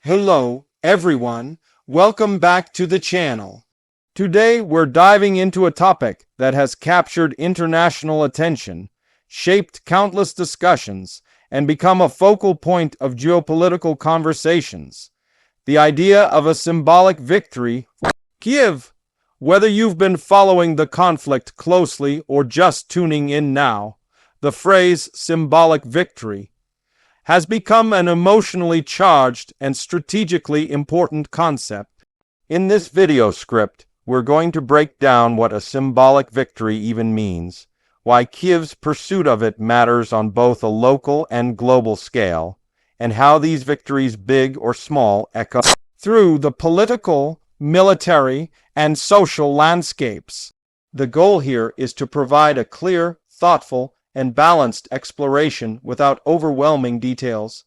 Hello, everyone. Welcome back to the channel. Today, we're diving into a topic that has captured international attention, shaped countless discussions, and become a focal point of geopolitical conversations. The idea of a symbolic victory for Kyiv. Whether you've been following the conflict closely or just tuning in now, the phrase symbolic victory has become an emotionally charged and strategically important concept. In this video script, we're going to break down what a symbolic victory even means, why Kyiv's pursuit of it matters on both a local and global scale, and how these victories, big or small, echo through the political, military, and social landscapes. The goal here is to provide a clear, thoughtful, and balanced exploration without overwhelming details,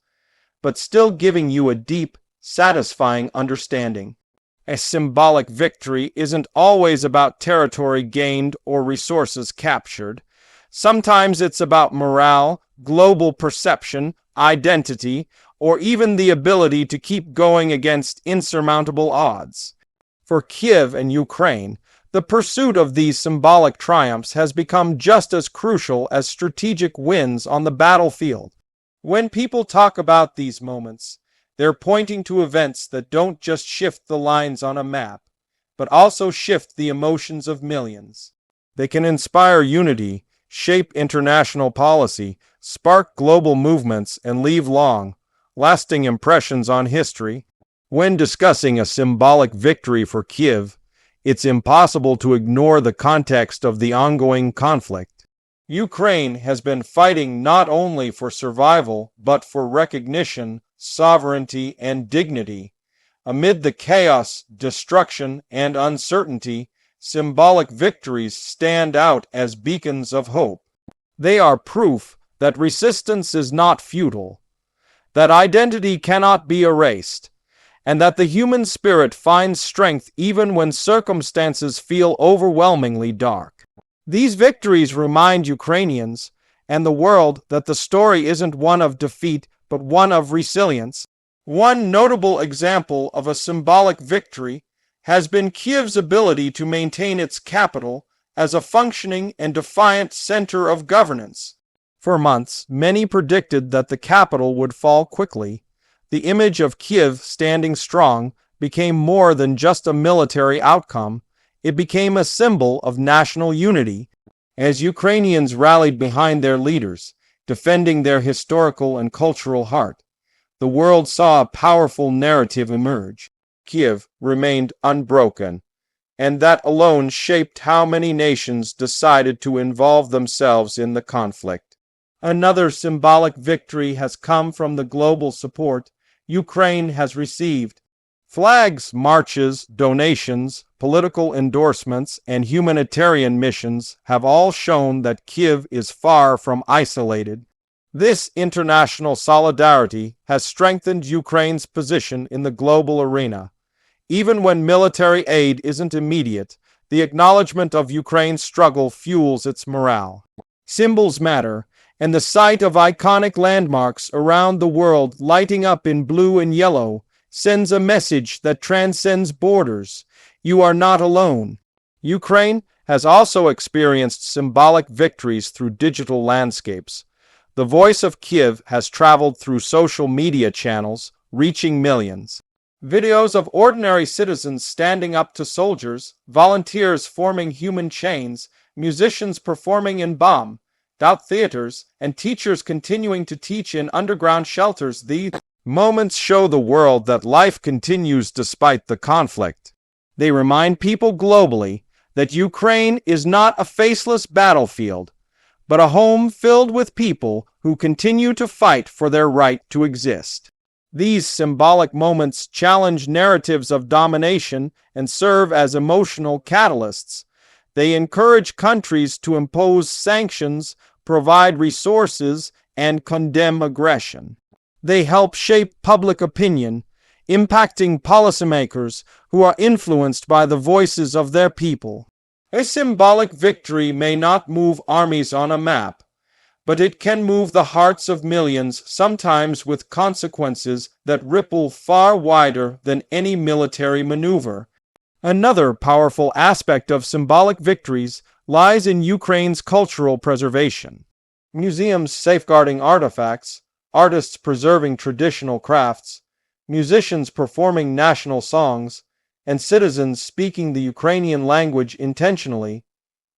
but still giving you a deep, satisfying understanding. A symbolic victory isn't always about territory gained or resources captured. Sometimes it's about morale, global perception, identity, or even the ability to keep going against insurmountable odds. For Kyiv and Ukraine, the pursuit of these symbolic triumphs has become just as crucial as strategic wins on the battlefield. When people talk about these moments, they're pointing to events that don't just shift the lines on a map, but also shift the emotions of millions. They can inspire unity, shape international policy, spark global movements, and leave long, lasting impressions on history. When discussing a symbolic victory for Kyiv, it's impossible to ignore the context of the ongoing conflict. Ukraine has been fighting not only for survival, but for recognition, sovereignty, and dignity. Amid the chaos, destruction, and uncertainty, symbolic victories stand out as beacons of hope. They are proof that resistance is not futile, that identity cannot be erased, and that the human spirit finds strength even when circumstances feel overwhelmingly dark. These victories remind Ukrainians and the world that the story isn't one of defeat, but one of resilience. One notable example of a symbolic victory has been Kyiv's ability to maintain its capital as a functioning and defiant center of governance. For months, many predicted that the capital would fall quickly. The image of Kyiv standing strong became more than just a military outcome. It became a symbol of national unity. As Ukrainians rallied behind their leaders, defending their historical and cultural heart, the world saw a powerful narrative emerge. Kyiv remained unbroken, and that alone shaped how many nations decided to involve themselves in the conflict. Another symbolic victory has come from the global support Ukraine has received. Flags, marches, donations, political endorsements, and humanitarian missions have all shown that Kyiv is far from isolated. This international solidarity has strengthened Ukraine's position in the global arena. Even when military aid isn't immediate, the acknowledgement of Ukraine's struggle fuels its morale. Symbols matter, and the sight of iconic landmarks around the world lighting up in blue and yellow sends a message that transcends borders. You are not alone. Ukraine has also experienced symbolic victories through digital landscapes. The voice of Kyiv has traveled through social media channels, reaching millions. Videos of ordinary citizens standing up to soldiers, volunteers forming human chains, musicians performing in bombed-out theaters, and teachers continuing to teach in underground shelters. These moments show the world that life continues despite the conflict. They remind people globally that Ukraine is not a faceless battlefield, but a home filled with people who continue to fight for their right to exist. These symbolic moments challenge narratives of domination and serve as emotional catalysts. They encourage countries to impose sanctions, provide resources, and condemn aggression. They help shape public opinion, impacting policymakers who are influenced by the voices of their people. A symbolic victory may not move armies on a map, but it can move the hearts of millions, sometimes with consequences that ripple far wider than any military maneuver. Another powerful aspect of symbolic victories lies in Ukraine's cultural preservation. Museums safeguarding artifacts, artists preserving traditional crafts, musicians performing national songs, and citizens speaking the Ukrainian language intentionally.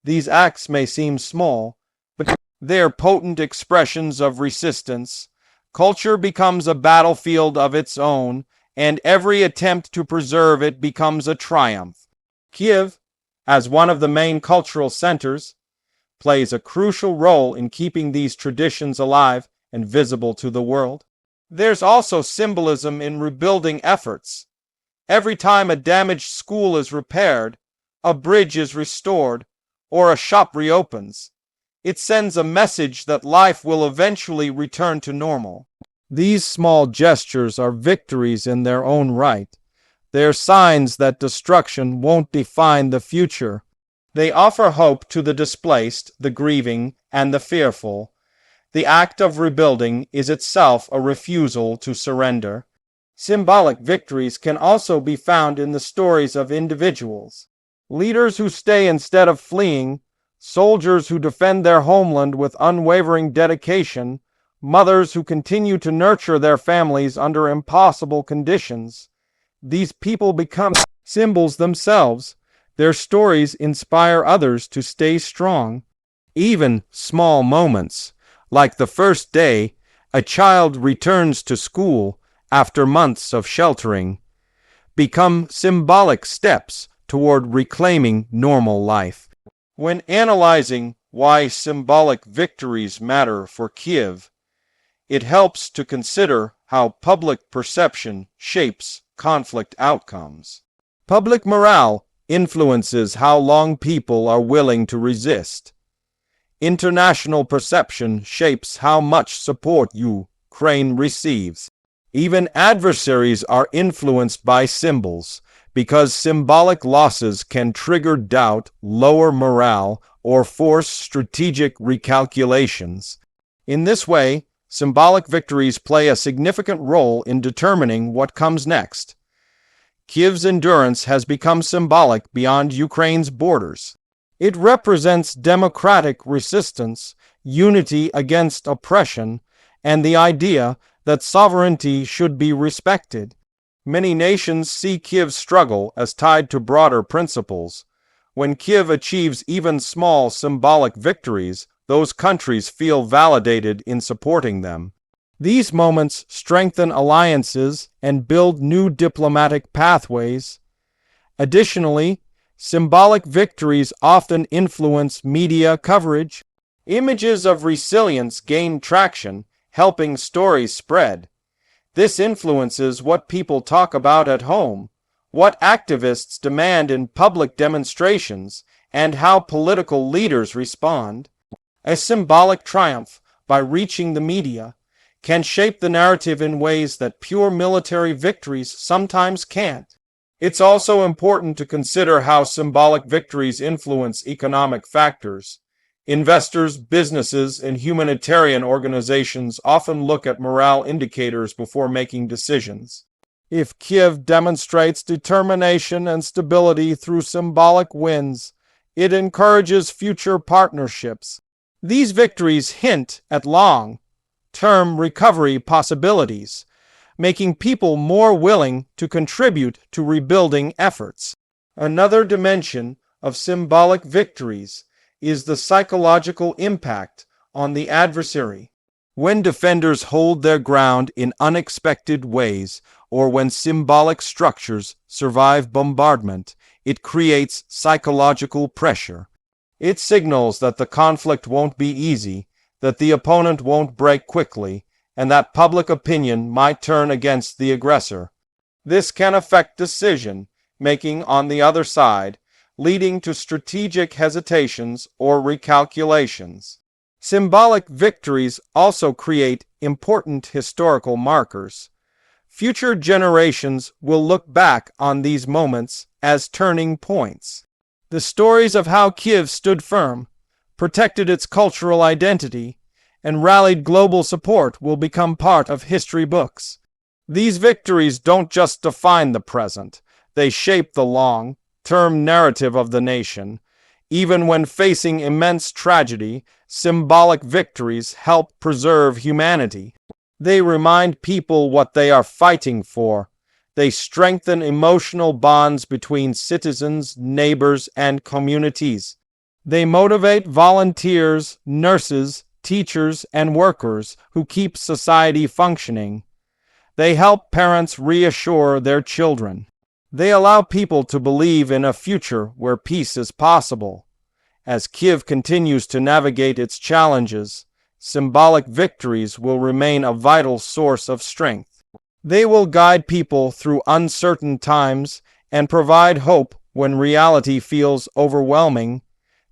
These acts may seem small, but they're potent expressions of resistance. Culture becomes a battlefield of its own, and every attempt to preserve it becomes a triumph. Kyiv, as one of the main cultural centers, plays a crucial role in keeping these traditions alive and visible to the world. There's also symbolism in rebuilding efforts. Every time a damaged school is repaired, a bridge is restored, or a shop reopens, it sends a message that life will eventually return to normal. These small gestures are victories in their own right. They're signs that destruction won't define the future. They offer hope to the displaced, the grieving, and the fearful. The act of rebuilding is itself a refusal to surrender. Symbolic victories can also be found in the stories of individuals. Leaders who stay instead of fleeing, soldiers who defend their homeland with unwavering dedication, mothers who continue to nurture their families under impossible conditions. These people become symbols themselves. Their stories inspire others to stay strong. Even small moments, like the first day a child returns to school after months of sheltering, become symbolic steps toward reclaiming normal life. When analyzing why symbolic victories matter for Kyiv, it helps to consider how public perception shapes conflict outcomes. Public morale influences how long people are willing to resist. International perception shapes how much support Ukraine receives. Even adversaries are influenced by symbols, because symbolic losses can trigger doubt, lower morale, or force strategic recalculations. In this way, symbolic victories play a significant role in determining what comes next. Kyiv's endurance has become symbolic beyond Ukraine's borders. It represents democratic resistance, unity against oppression, and the idea that sovereignty should be respected. Many nations see Kyiv's struggle as tied to broader principles. When Kyiv achieves even small symbolic victories, those countries feel validated in supporting them. These moments strengthen alliances and build new diplomatic pathways. Additionally, symbolic victories often influence media coverage. Images of resilience gain traction, helping stories spread. This influences what people talk about at home, what activists demand in public demonstrations, and how political leaders respond. A symbolic triumph, by reaching the media, can shape the narrative in ways that pure military victories sometimes can't. It's also important to consider how symbolic victories influence economic factors. Investors, businesses, and humanitarian organizations often look at morale indicators before making decisions. If Kyiv demonstrates determination and stability through symbolic wins, it encourages future partnerships. These victories hint at long-term recovery possibilities, making people more willing to contribute to rebuilding efforts. Another dimension of symbolic victories is the psychological impact on the adversary. When defenders hold their ground in unexpected ways, or when symbolic structures survive bombardment, it creates psychological pressure. It signals that the conflict won't be easy, that the opponent won't break quickly, and that public opinion might turn against the aggressor. This can affect decision-making on the other side, leading to strategic hesitations or recalculations. Symbolic victories also create important historical markers. Future generations will look back on these moments as turning points. The stories of how Kyiv stood firm, protected its cultural identity, and rallied global support will become part of history books. These victories don't just define the present, they shape the long-term narrative of the nation. Even when facing immense tragedy, symbolic victories help preserve humanity. They remind people what they are fighting for. They strengthen emotional bonds between citizens, neighbors, and communities. They motivate volunteers, nurses, teachers, and workers who keep society functioning. They help parents reassure their children. They allow people to believe in a future where peace is possible. As Kyiv continues to navigate its challenges, symbolic victories will remain a vital source of strength. They will guide people through uncertain times and provide hope when reality feels overwhelming.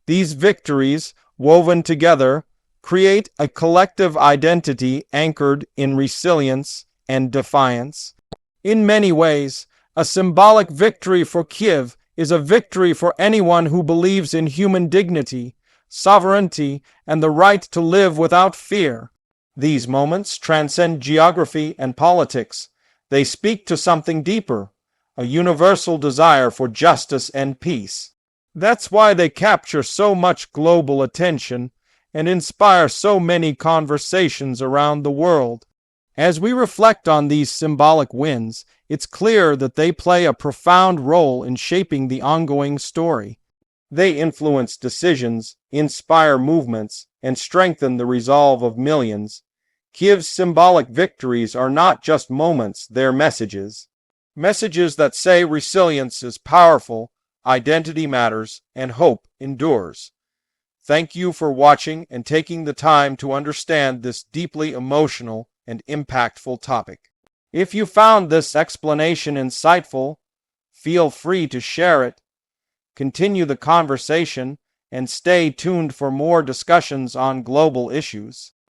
These victories, woven together, create a collective identity anchored in resilience and defiance. In many ways, a symbolic victory for Kyiv is a victory for anyone who believes in human dignity, sovereignty, and the right to live without fear. These moments transcend geography and politics. They speak to something deeper, a universal desire for justice and peace. That's why they capture so much global attention and inspire so many conversations around the world. As we reflect on these symbolic wins, it's clear that they play a profound role in shaping the ongoing story. They influence decisions, inspire movements, and strengthen the resolve of millions. Kyiv's symbolic victories are not just moments, they're messages. Messages that say resilience is powerful, identity matters, and hope endures. Thank you for watching and taking the time to understand this deeply emotional and impactful topic. If you found this explanation insightful, feel free to share it. Continue the conversation and stay tuned for more discussions on global issues.